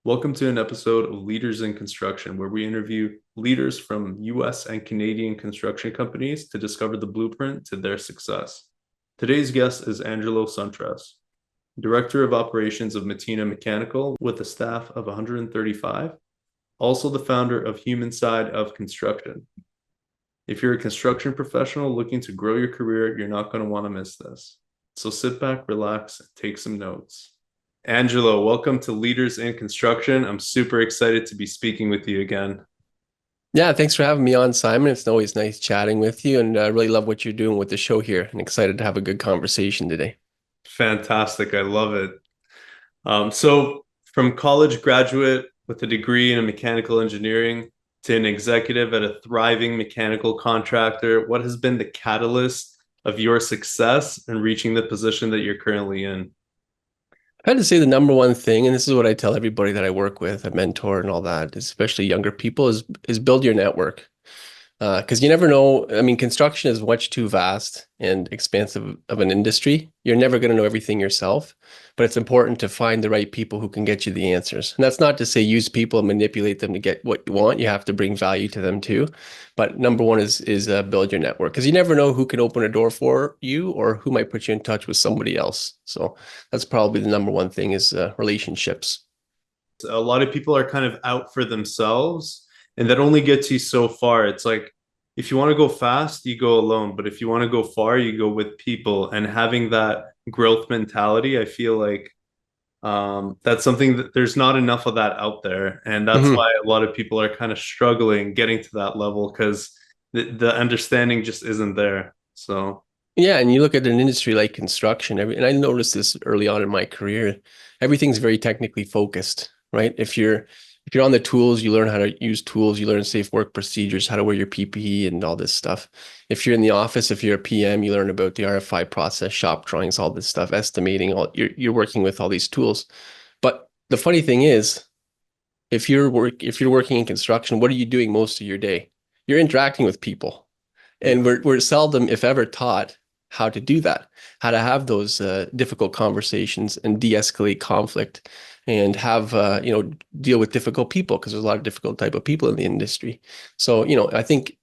Welcome to an episode of Leaders in Construction, where we interview leaders from US and Canadian construction companies to discover the blueprint to their success. Today's guest is Angelo Suntres, Director of Operations of Mattina Mechanical with a staff of 135, also the founder of Human Side of Construction. If you're a construction professional looking to grow your career, you're not going to want to miss this. So sit back, relax, and take some notes. Angelo, welcome to Leaders in Construction. I'm super excited to be speaking with you again. Yeah, thanks for having me on, Simon. It's always nice chatting with you, and I really love what you're doing with the show here, and excited to have a good conversation today. Fantastic. I love it. So, from college graduate with a degree in mechanical engineering to an executive at a thriving mechanical contractor, what has been the catalyst of your success in reaching the position that you're currently in? I had to say the number one thing, and this is what I tell everybody that I work with, I mentor and all that, especially younger people, is build your network. Because you never know. I mean, construction is much too vast and expansive of an industry. You're never going to know everything yourself, but it's important to find the right people who can get you the answers. And that's not to say use people and manipulate them to get what you want. You have to bring value to them too. But number one is build your network, because you never know who can open a door for you or who might put you in touch with somebody else. So that's probably the number one thing is relationships. A lot of people are kind of out for themselves, and that only gets you so far. It's like if you want to go fast, you go alone, but if you want to go far, you go with people. And having that growth mentality, I feel like that's something that there's not enough of that out there, and that's Mhm. why a lot of people are kind of struggling getting to that level because the understanding just isn't there. So Yeah, and you look at an industry like construction, and I noticed this early on in my career, everything's very technically focused, right? If you're on the tools, you learn how to use tools, you learn safe work procedures, how to wear your PPE and all this stuff. If you're in the office, if you're a PM, you learn about the RFI process, shop drawings, all this stuff, estimating, all you're working with all these tools. But the funny thing is, if you're working in construction, what are you doing most of your day? You're interacting with people. yeah. And we're seldom, if ever, taught how to do that, how to have those difficult conversations and de-escalate conflict and have, deal with difficult people, because there's a lot of difficult type of people in the industry. So, I think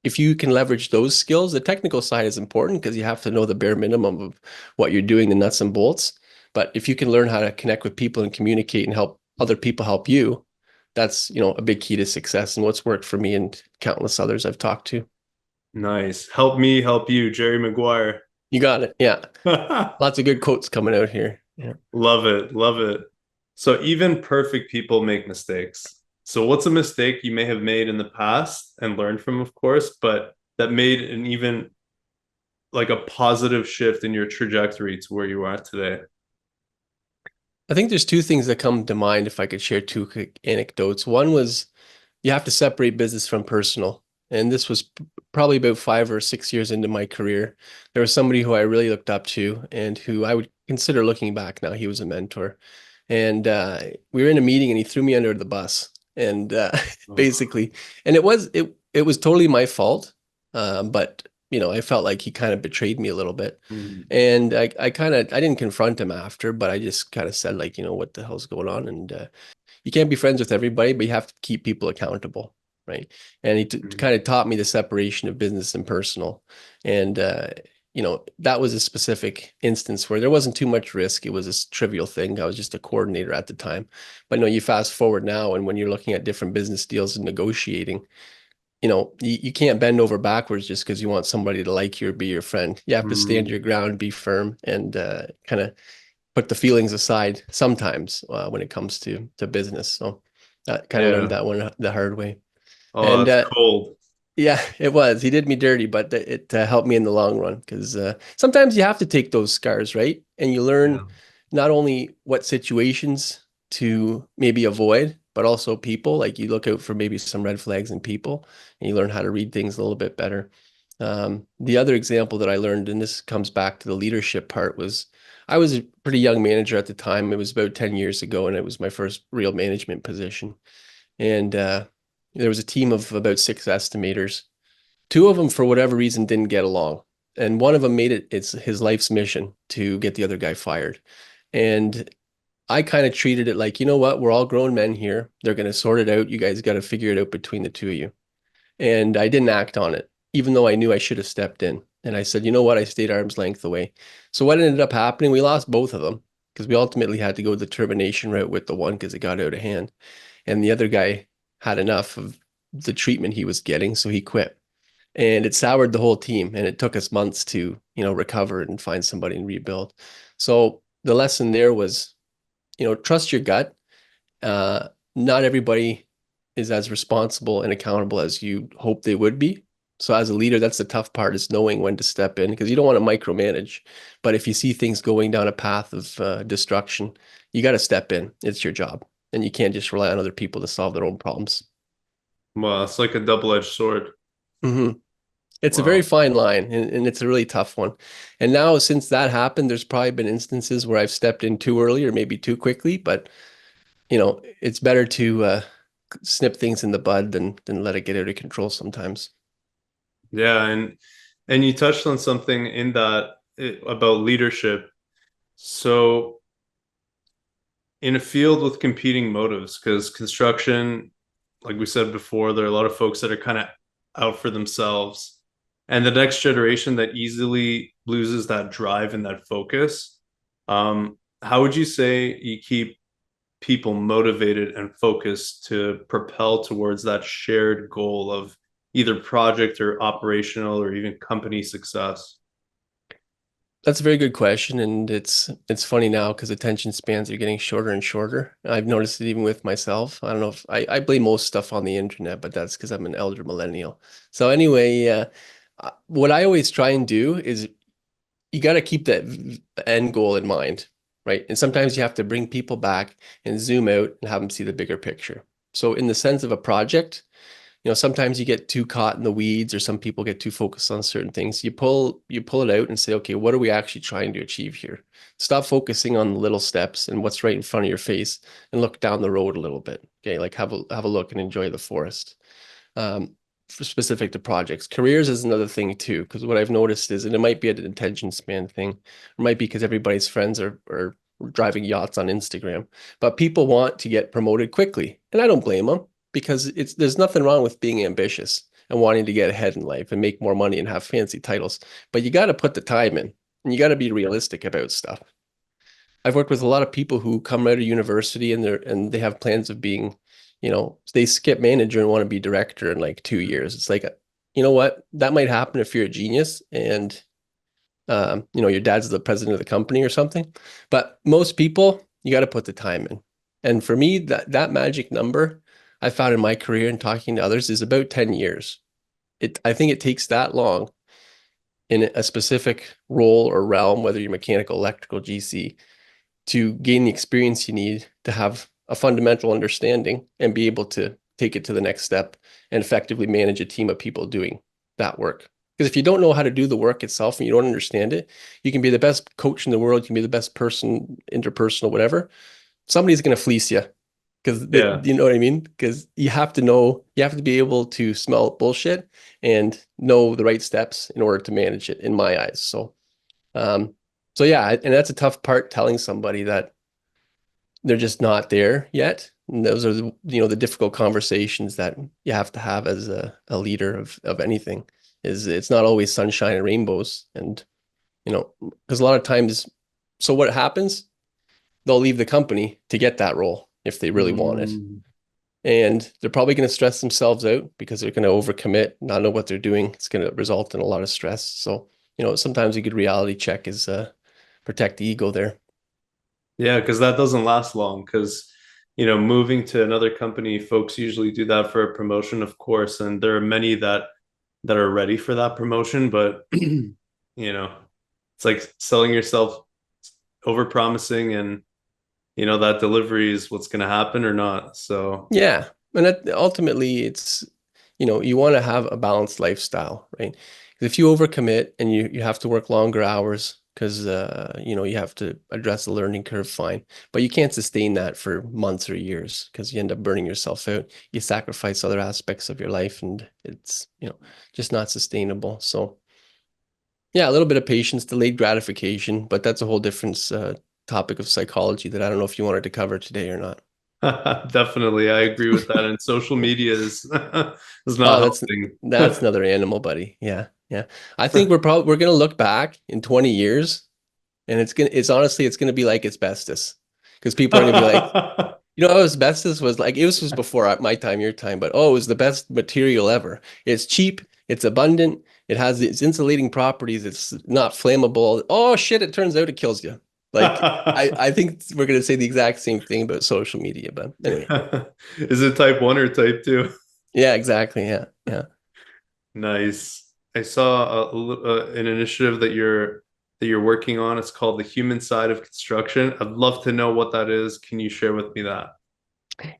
if you can leverage those skills, the technical side is important because you have to know the bare minimum of what you're doing, the nuts and bolts. But if you can learn how to connect with people and communicate and help other people help you, that's, a big key to success and what's worked for me and countless others I've talked to. Nice. Help me, help you, Jerry Maguire. You got it. Yeah. Lots of good quotes coming out here. Yeah. Love it. Love it. So even perfect people make mistakes. So what's a mistake you may have made in the past and learned from, of course, but that made an even like a positive shift in your trajectory to where you are today? I think there's two things that come to mind if I could share two quick anecdotes. One was you have to separate business from personal. And this was probably about 5 or 6 years into my career. There was somebody who I really looked up to and who I would consider, looking back now, he was a mentor. And we were in a meeting and he threw me under the bus. And Oh. basically, and it was totally my fault. But I felt like he kind of betrayed me a little bit. Mm. And I didn't confront him after, but I just kind of said, like, what the hell's going on? And you can't be friends with everybody, but you have to keep people accountable, right? And he Mm. kind of taught me the separation of business and personal. And that was a specific instance where there wasn't too much risk. It was a trivial thing. I was just a coordinator at the time. But no, you fast forward now, and when you're looking at different business deals and negotiating, you can't bend over backwards just because you want somebody to like you or be your friend. You have to stand Mm. your ground, be firm, and kind of put the feelings aside sometimes when it comes to business. So I kind of learned Yeah. that one the hard way. Oh, And that's cold. yeah, it was. He did me dirty, but it helped me in the long run, because sometimes you have to take those scars, right? And you learn Yeah. not only what situations to maybe avoid, but also people. Like, you look out for maybe some red flags in people, and you learn how to read things a little bit better. The other example that I learned, and this comes back to the leadership part, was I was a pretty young manager at the time. It was about 10 years ago, and it was my first real management position. And there was a team of about six estimators. Two of them, for whatever reason, didn't get along. And one of them made it's his life's mission to get the other guy fired. And I kind of treated it like, you know what, we're all grown men here. They're going to sort it out. You guys got to figure it out between the two of you. And I didn't act on it, even though I knew I should have stepped in. And I said, you know what, I stayed arm's length away. So what ended up happening, we lost both of them because we ultimately had to go the termination route with the one because it got out of hand. And the other guy had enough of the treatment he was getting, so he quit. And it soured the whole team, and it took us months to, recover and find somebody and rebuild. So the lesson there was, trust your gut. Uh, Not everybody is as responsible and accountable as you hope they would be. So as a leader, that's the tough part, is knowing when to step in, because you don't want to micromanage. But if you see things going down a path of destruction, you got to step in. It's your job. And you can't just rely on other people to solve their own problems. Well, it's like a double-edged sword. Hmm. It's a very Wow. fine line, and it's a really tough one. And now, since that happened, there's probably been instances where I've stepped in too early or maybe too quickly, but it's better to snip things in the bud than let it get out of control sometimes. Yeah, and you touched on something in that about leadership. So in a field with competing motives, because construction, like we said before, there are a lot of folks that are kind of out for themselves. And the next generation that easily loses that drive and that focus. How would you say you keep people motivated and focused to propel towards that shared goal of either project or operational or even company success? That's a very good question, and it's funny now because attention spans are getting shorter and shorter. I've noticed it even with myself. I don't know if I blame most stuff on the internet, but that's because I'm an elder millennial. So anyway, what I always try and do is you got to keep that end goal in mind, right? And sometimes you have to bring people back and zoom out and have them see the bigger picture. So in the sense of a project, sometimes you get too caught in the weeds, or some people get too focused on certain things. You pull it out and say, okay, what are we actually trying to achieve here? Stop focusing on the little steps and what's right in front of your face, and look down the road a little bit. Okay, like have a look and enjoy the forest. For specific to projects. Careers is another thing too, because what I've noticed is, and it might be an attention span thing, it might be because everybody's friends are driving yachts on Instagram, but people want to get promoted quickly, and I don't blame them, because there's nothing wrong with being ambitious and wanting to get ahead in life and make more money and have fancy titles, but you got to put the time in, and you got to be realistic about stuff. I've worked with a lot of people who come out of university and they have plans of being, they skip manager and want to be director in like 2 years. It's like, you know what? That might happen if you're a genius and your dad's the president of the company or something. But most people, you got to put the time in. And for me, that magic number I found in my career and talking to others is about 10 years. I think it takes that long in a specific role or realm, whether you're mechanical, electrical, GC, to gain the experience you need to have a fundamental understanding and be able to take it to the next step and effectively manage a team of people doing that work. Because if you don't know how to do the work itself and you don't understand it, you can be the best coach in the world, you can be the best person, interpersonal, whatever. Somebody's going to fleece you, because Yeah. you know what I mean? Because you have to know, you have to be able to smell bullshit and know the right steps in order to manage it, in my eyes. Um, so yeah, and that's a tough part, telling somebody that they're just not there yet. And those are the difficult conversations that you have to have as a leader of anything. Is it's not always sunshine and rainbows, and because a lot of times, so what happens? They'll leave the company to get that role if they really want it, Mm. and they're probably going to stress themselves out because they're going to overcommit, not know what they're doing. It's going to result in a lot of stress. So sometimes a good reality check is protect the ego there. Yeah, because that doesn't last long. Because, moving to another company, folks usually do that for a promotion, of course, and there are many that are ready for that promotion, but it's like selling yourself, over promising, and that delivery is what's going to happen or not. So Yeah. And ultimately, it's, you want to have a balanced lifestyle, right? 'Cause if you overcommit and you have to work longer hours because, you have to address the learning curve, fine. But you can't sustain that for months or years because you end up burning yourself out. You sacrifice other aspects of your life, and it's, just not sustainable. So, yeah, a little bit of patience, delayed gratification, but that's a whole different topic of psychology that I don't know if you wanted to cover today or not. Definitely, I agree with that. And social media is is not Oh, helping. that's another animal, buddy. Yeah, yeah. I think we're gonna look back in 20 years, and it's honestly it's gonna be like asbestos, because people are gonna be like, asbestos was like was before my time, your time, but oh, it was the best material ever. It's cheap, it's abundant, it has its insulating properties, it's not flammable. Oh shit, it turns out it kills you. Like I think we're gonna say the exact same thing about social media, but anyway. Is it type 1 or type 2? Yeah, exactly. Yeah, yeah. Nice. I saw an initiative that you're working on. It's called the human side of construction. I'd love to know what that is. Can you share with me that?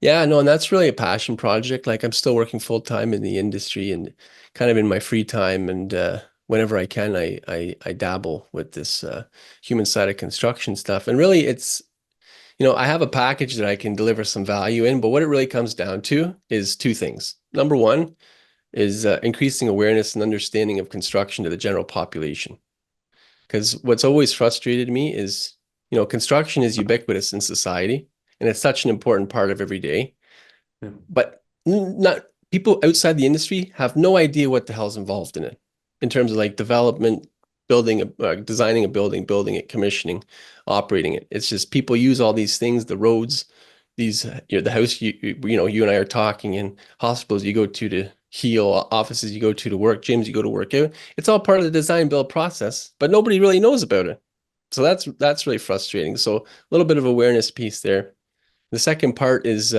Yeah, no, and that's really a passion project. Like I'm still working full time in the industry and kind of in my free time and whenever I can I dabble with this human side of construction stuff. And really it's I have a package that I can deliver some value in, but what it really comes down to is two things. Number one is increasing awareness and understanding of construction to the general population. Because what's always frustrated me is, construction is ubiquitous in society and it's such an important part of every day. Yeah. But not people outside the industry have no idea what the hell's involved in it in terms of like development, designing a building, building it, commissioning, operating it. It's just people use all these things, the roads, these, the house, you and I are talking in hospitals you go to heal, offices you go to work, gyms you go to work out. It's all part of the design build process, but nobody really knows about it. So that's really frustrating. So a little bit of awareness piece there. The second part is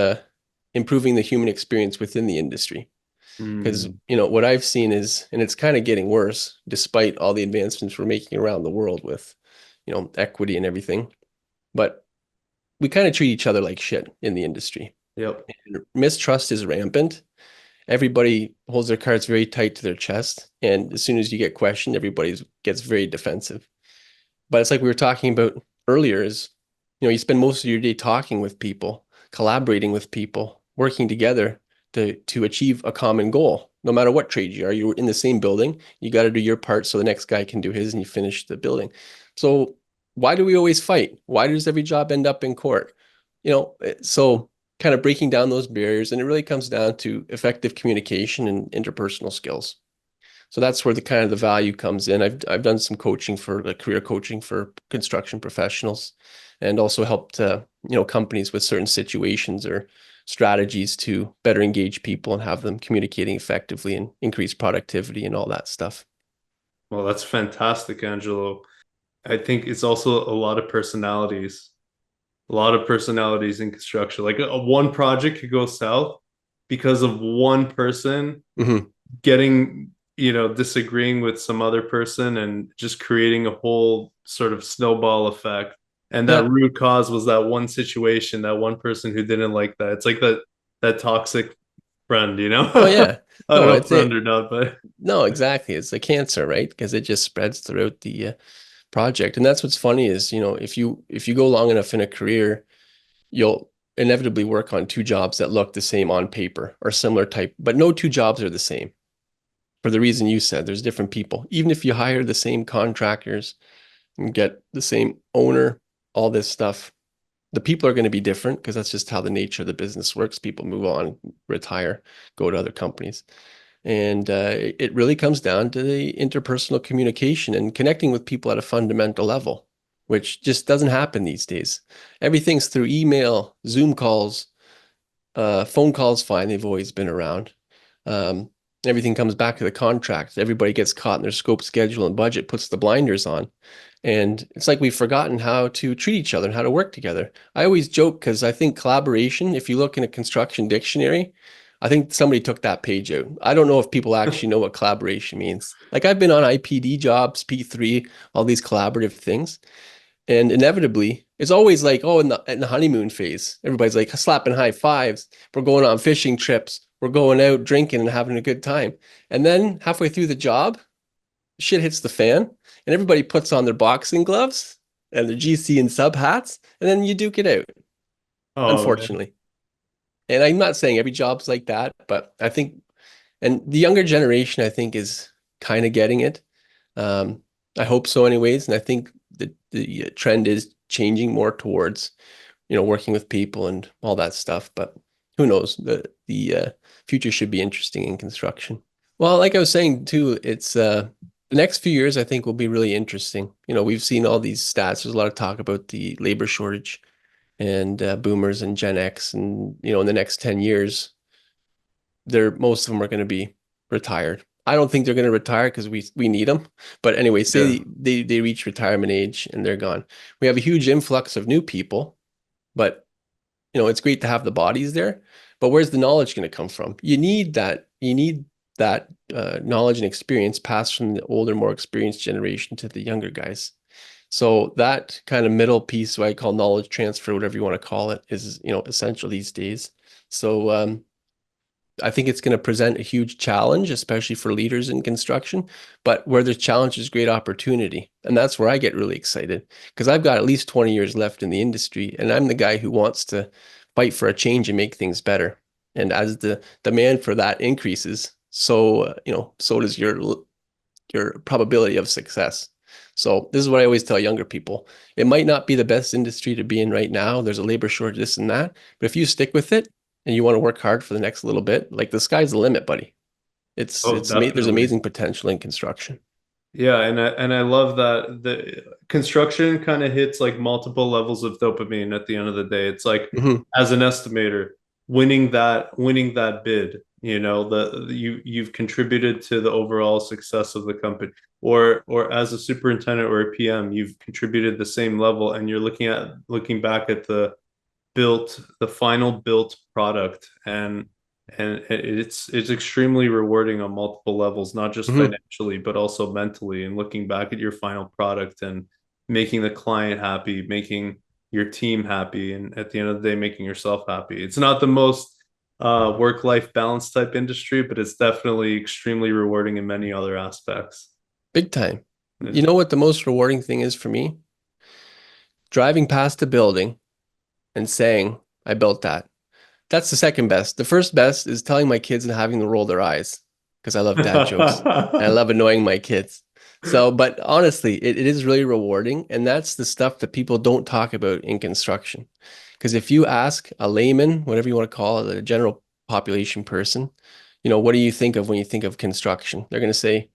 improving the human experience within the industry. Because, Mm, what I've seen is, and it's kind of getting worse despite all the advancements we're making around the world with, equity and everything. But we kind of treat each other like shit in the industry. yep. And mistrust is rampant. Everybody holds their cards very tight to their chest. And as soon as you get questioned, everybody gets very defensive. But it's like we were talking about earlier is, you spend most of your day talking with people, collaborating with people, working together to achieve a common goal. No matter what trade you are, you're in the same building. You got to do your part so the next guy can do his and you finish the building. So why do we always fight? Why does every job end up in court? So kind of breaking down those barriers, and it really comes down to effective communication and interpersonal skills. So that's where the kind of the value comes in. I've done some coaching for like career coaching for construction professionals, and also helped companies with certain situations or strategies to better engage people and have them communicating effectively and increase productivity and all that stuff. Well, that's fantastic, Angelo. I think it's also a lot of personalities in construction. Like one project could go south because of one person Hmm. getting, disagreeing with some other person and just creating a whole sort of snowball effect. And that Yeah. root cause was that one situation, that one person who didn't like that. It's like that toxic friend, you know? Oh yeah. I don't No, know if it's friend it. or not, but No, exactly. It's a cancer, right? Because it just spreads throughout the project. And that's what's funny is, if you go long enough in a career, you'll inevitably work on two jobs that look the same on paper or similar type, but no two jobs are the same for the reason you said. There's different people. Even if you hire the same contractors and get the same owner, all this stuff, the people are going to be different because that's just how the nature of the business works. People move on, retire, go to other companies. And it really comes down to the interpersonal communication and connecting with people at a fundamental level, which just doesn't happen these days. Everything's through email, Zoom calls, phone calls, fine, they've always been around. Um, Everything comes back to the contract. Everybody gets caught in their scope, schedule, and budget, puts the blinders on. And it's like we've forgotten how to treat each other and how to work together. I always joke because I think collaboration, if you look in a construction dictionary, I think somebody took that page out. I don't know if people actually know what collaboration means. Like I've been on IPD jobs, P3, all these collaborative things. And inevitably, it's always like, oh, in the honeymoon phase, everybody's like slapping high fives. We're going on fishing trips. We're going out drinking and having a good time. And then halfway through the job, shit hits the fan and everybody puts on their boxing gloves and their GC and sub hats. And then you duke it out, oh man. unfortunately. And I'm not saying every job's like that, but I think, and the younger generation, I think, is kind of getting it. Um, I hope so, anyways. And I think the trend is changing more towards, working with people and all that stuff. But who knows? The future should be interesting in construction. Well, like I was saying too, it's the next few years I think will be really interesting. We've seen all these stats. There's a lot of talk about the labor shortage and boomers and Gen X, and in the next 10 years, most of them are going to be retired. I don't think they're going to retire because we need them. But anyway, Yeah. say they reach retirement age and they're gone. We have a huge influx of new people, but it's great to have the bodies there. But where's the knowledge going to come from? You need that. You need that knowledge and experience passed from the older, more experienced generation to the younger guys. So that kind of middle piece, what I call knowledge transfer, whatever you want to call it, is essential these days. So I think it's going to present a huge challenge, especially for leaders in construction. But where there's challenge is great opportunity. And that's where I get really excited because I've got at least 20 years left in the industry. And I'm the guy who wants to fight for a change and make things better. And as the demand for that increases, so, so does your probability of success. So this is what I always tell younger people. It might not be the best industry to be in right now. There's a labor shortage, this and that. But if you stick with it and you want to work hard for the next little bit, like the sky's the limit, buddy. Oh, There's definitely. amazing potential in construction. Yeah, and I love that the construction kind of hits like multiple levels of dopamine at the end of the day. It's like Hmm. as an estimator, winning that bid, you've contributed to the overall success of the company. Or as a superintendent or a PM, you've contributed the same level and you're looking back at the final built product, and it's extremely rewarding on multiple levels, not just Hmm. financially but also mentally, and looking back at your final product and making the client happy, making your team happy, and at the end of the day making yourself happy. It's not the most work-life balance type industry, but it's definitely extremely rewarding in many other aspects. Big time. You Yeah. know what the most rewarding thing is for me? Driving past a building and saying, I built that. That's the second best. The first best is telling my kids and having them roll their eyes because I love dad jokes and I love annoying my kids. So, but honestly, it is really rewarding. And that's the stuff that people don't talk about in construction. Because if you ask a layman, whatever you want to call it, a general population person, what do you think of when you think of construction? They're going to say,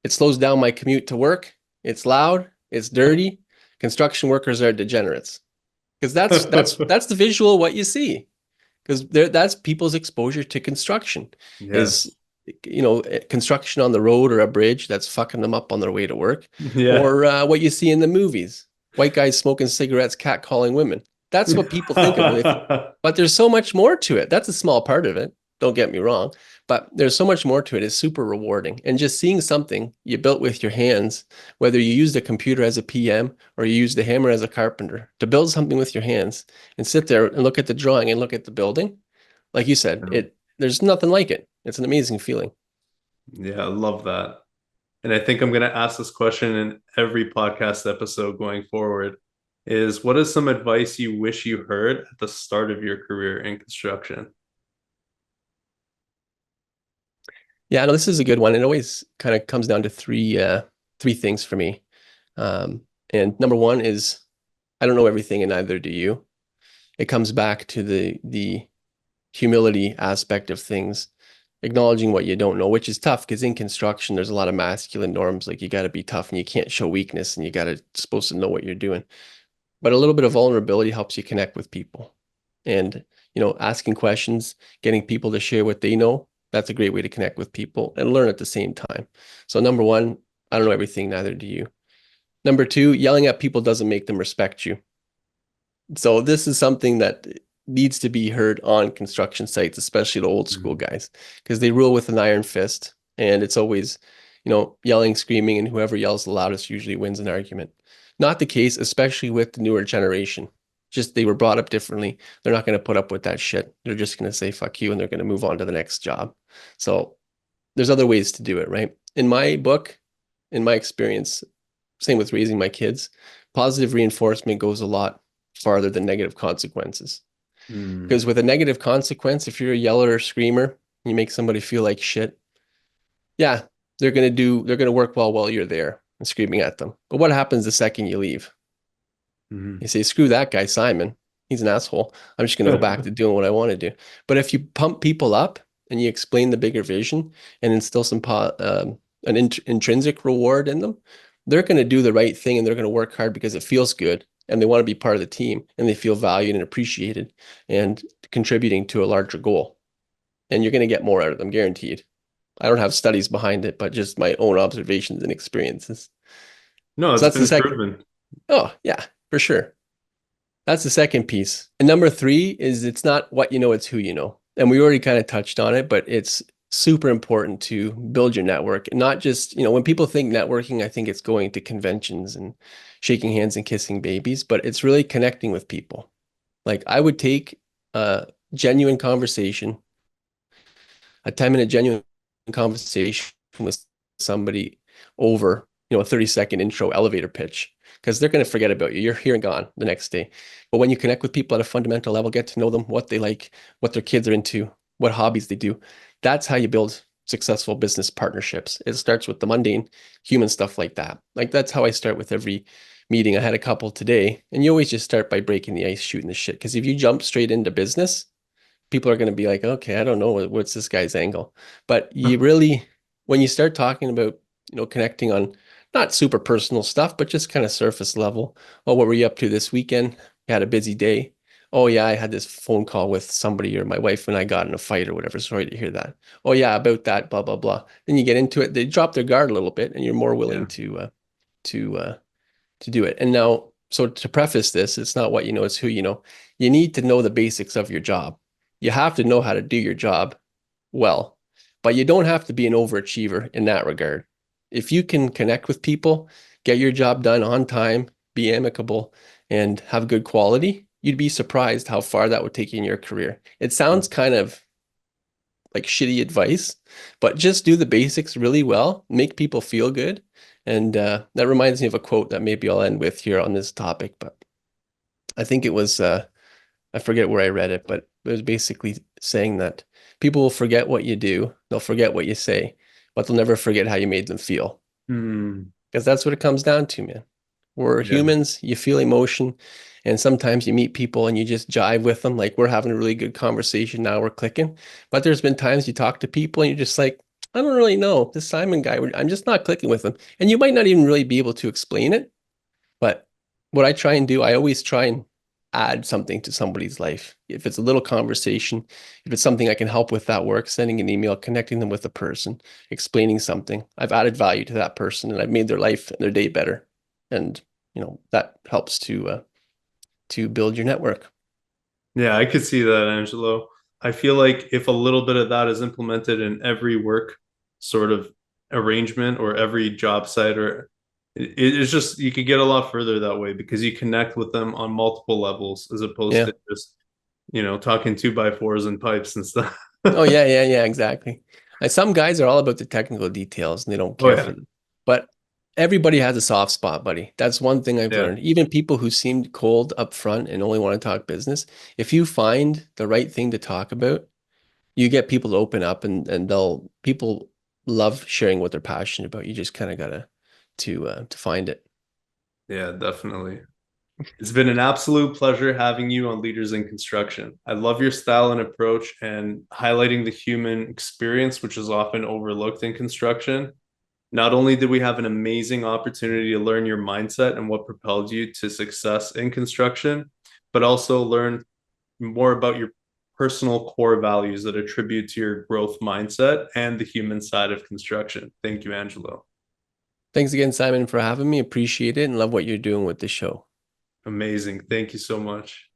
it slows down my commute to work. It's loud. It's dirty. Construction workers are degenerates. Because that's the visual of what you see, because that's people's exposure to construction is Yes. construction on the road or a bridge that's fucking them up on their way to work, Yeah. or what you see in the movies, white guys smoking cigarettes, catcalling women. That's what people think of when but there's so much more to it. That's a small part of it, don't get me wrong, but there's so much more to it. It's super rewarding, and just seeing something you built with your hands, whether you used a computer as a PM or you used a hammer as a carpenter, to build something with your hands and sit there and look at the drawing and look at the building, like you said, there's nothing like it. It's an amazing feeling. Yeah, I love that. And I think I'm going to ask this question in every podcast episode going forward, is what is some advice you wish you heard at the start of your career in construction? Yeah, no, this is a good one. It always kind of comes down to three things for me. And number one is I don't know everything, and neither do you. It comes back to the humility aspect of things, acknowledging what you don't know, which is tough because in construction there's a lot of masculine norms, like you got to be tough and you can't show weakness and you got to supposed to know what you're doing. But a little bit of vulnerability helps you connect with people. And, asking questions, getting people to share what they know, that's a great way to connect with people and learn at the same time. So number one, I don't know everything, neither do you. Number two, yelling at people doesn't make them respect you. So this is something that needs to be heard on construction sites, especially the old school Mhm. guys, because they rule with an iron fist. And it's always, yelling, screaming, and whoever yells the loudest usually wins an argument. Not the case, especially with the newer generation. Just they were brought up differently. They're not going to put up with that shit. They're just going to say fuck you and they're going to move on to the next job. So there's other ways to do it, right? In my book, in my experience, same with raising my kids, positive reinforcement goes a lot farther than negative consequences. Mm. Because with a negative consequence, if you're a yeller or screamer, you make somebody feel like shit, yeah, they're gonna work well while you're there and screaming at them. But what happens the second you leave? Mhm. You say, screw that guy, Simon. He's an asshole. I'm just going to go back to doing what I want to do. But if you pump people up and you explain the bigger vision and instill an intrinsic reward in them, they're going to do the right thing and they're going to work hard because it feels good and they want to be part of the team and they feel valued and appreciated and contributing to a larger goal. And you're going to get more out of them, guaranteed. I don't have studies behind it, but just my own observations and experiences. No, So it's that's the been second. proven. Oh, yeah, for sure. That's the second piece. And number three is it's not what you know, it's who you know. And we already kind of touched on it, but it's super important to build your network. And not just, when people think networking, I think it's going to conventions and shaking hands and kissing babies, but it's really connecting with people. Like I would take a genuine conversation, a 10-minute genuine conversation with somebody over, a 30-second intro elevator pitch, because they're going to forget about you. You're here and gone the next day. But when you connect with people at a fundamental level, get to know them, what they like, what their kids are into, what hobbies they do, that's how you build successful business partnerships. It starts with the mundane human stuff like that. Like that's how I start with every meeting. I had a couple today, and you always just start by breaking the ice, shooting the shit. Because if you jump straight into business, people are going to be like, okay, I don't know what's this guy's angle. But you really, when you start talking about, connecting on not super personal stuff, but just kind of surface level. Oh, what were you up to this weekend? You had a busy day. Oh yeah, I had this phone call with somebody, or my wife and I got in a fight or whatever. Sorry to hear that. Oh yeah, about that, blah blah blah. Then you get into it. They drop their guard a little bit, and you're more willing Yeah. to uh, to do it. And now, so to preface this, it's not what you know, it's who you know. You need to know the basics of your job. You have to know how to do your job well, but you don't have to be an overachiever in that regard. If you can connect with people, get your job done on time, be amicable, and have good quality, you'd be surprised how far that would take you in your career. It sounds kind of like shitty advice, but just do the basics really well, make people feel good. And that reminds me of a quote that maybe I'll end with here on this topic, but I think it was, I forget where I read it, but it was basically saying that people will forget what you do, they'll forget what you say, but they'll never forget how you made them feel. Hmm. Because that's what it comes down to, man. We're Yeah. humans, you feel emotion, and sometimes you meet people and you just jive with them. Like we're having a really good conversation now, we're clicking. But there's been times you talk to people and you're just like, I don't really know. This Simon guy, I'm just not clicking with him. And you might not even really be able to explain it. But what I try and do, I always try and add something to somebody's life. If it's a little conversation, if it's something I can help with that work, sending an email, connecting them with a person, explaining something, I've added value to that person and I've made their life and their day better. And, that helps to build your network. Yeah, I could see that, Angelo. I feel like if a little bit of that is implemented in every work sort of arrangement or every job site, or it's just you could get a lot further that way because you connect with them on multiple levels as opposed Yeah. to just, talking two by fours and pipes and stuff. Oh yeah, yeah, yeah, exactly. Some guys are all about the technical details and they don't Oh care yeah. for them. But everybody has a soft spot, buddy. That's one thing I've Yeah. learned. Even people who seemed cold up front and only want to talk business, if you find the right thing to talk about, you get people to open up and people love sharing what they're passionate about. You just kind of gotta to find it. Yeah, definitely. It's been an absolute pleasure having you on Leaders in Construction. I love your style and approach and highlighting the human experience, which is often overlooked in construction. Not only did we have an amazing opportunity to learn your mindset and what propelled you to success in construction, but also learn more about your personal core values that attribute to your growth mindset and the human side of construction. Thank you, Angelo. Thanks again, Simon, for having me. Appreciate it and love what you're doing with the show. Amazing. Thank you so much.